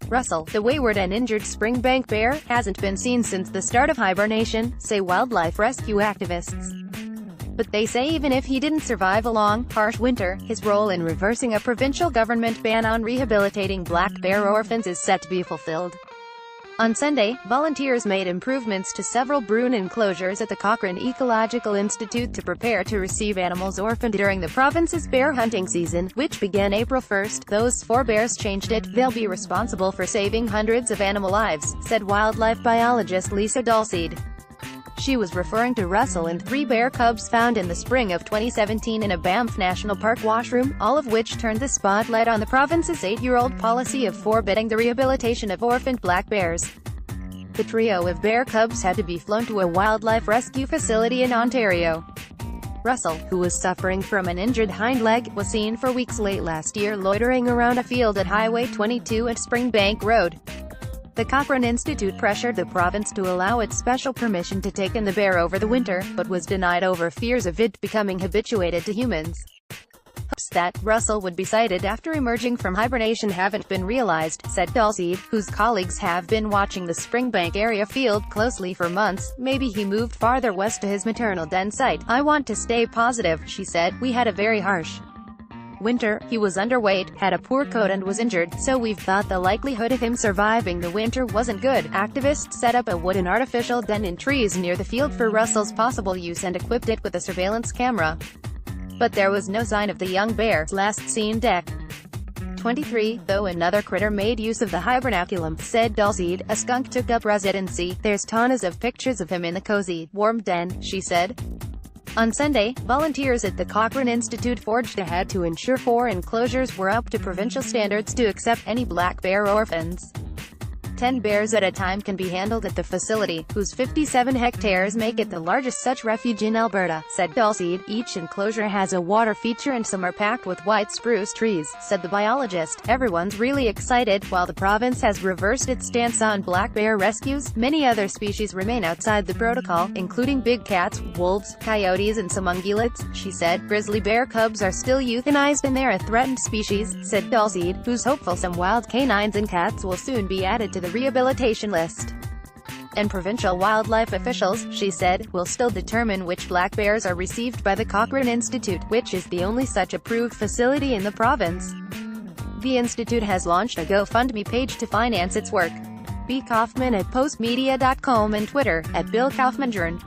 Russell, the wayward and injured Springbank bear, hasn't been seen since the start of hibernation, say wildlife rescue activists. But they say even if he didn't survive a long, harsh winter, his role in reversing a provincial government ban on rehabilitating black bear orphans is set to be fulfilled. On Sunday, volunteers made improvements to several bruin enclosures at the Cochrane Ecological Institute to prepare to receive animals orphaned during the province's bear hunting season, which began April 1st. Those 4 bears changed it. They'll be responsible for saving hundreds of animal lives, said wildlife biologist Lisa Dulcide. She was referring to Russell and 3 bear cubs found in the spring of 2017 in a Banff National Park washroom, all of which turned the spotlight on the province's 8-year-old policy of forbidding the rehabilitation of orphaned black bears. The trio of bear cubs had to be flown to a wildlife rescue facility in Ontario. Russell, who was suffering from an injured hind leg, was seen for weeks late last year loitering around a field at Highway 22 at Springbank Road. The Cochrane Institute pressured the province to allow its special permission to take in the bear over the winter, but was denied over fears of it becoming habituated to humans. Hopes that Russell would be sighted after emerging from hibernation haven't been realized, said Dulcide, whose colleagues have been watching the Springbank area field closely for months. Maybe he moved farther west to his maternal den site. I want to stay positive, she said. We had a very harsh winter, he was underweight, had a poor coat and was injured, so we've thought the likelihood of him surviving the winter wasn't good. Activists set up a wooden artificial den in trees near the field for Russell's possible use and equipped it with a surveillance camera. But there was no sign of the young bear, last seen Dec. 23, though another critter made use of the hibernaculum, said Dulcide. A skunk took up residency. There's tons of pictures of him in the cozy, warm den, she said. On Sunday, volunteers at the Cochrane Institute forged ahead to ensure 4 enclosures were up to provincial standards to accept any black bear orphans. 10 bears at a time can be handled at the facility, whose 57 hectares make it the largest such refuge in Alberta, said Dulcide. Each enclosure has a water feature and some are packed with white spruce trees, said the biologist. Everyone's really excited. While the province has reversed its stance on black bear rescues, many other species remain outside the protocol, including big cats, wolves, coyotes and some ungulates, she said. Grizzly bear cubs are still euthanized and they're a threatened species, said Dulcide, who's hopeful some wild canines and cats will soon be added to the rehabilitation list. And provincial wildlife officials, she said, will still determine which black bears are received by the Cochrane Institute, which is the only such approved facility in the province. The institute has launched a GoFundMe page to finance its work. B. Kaufman at postmedia.com and Twitter, at Bill Kaufman Journ.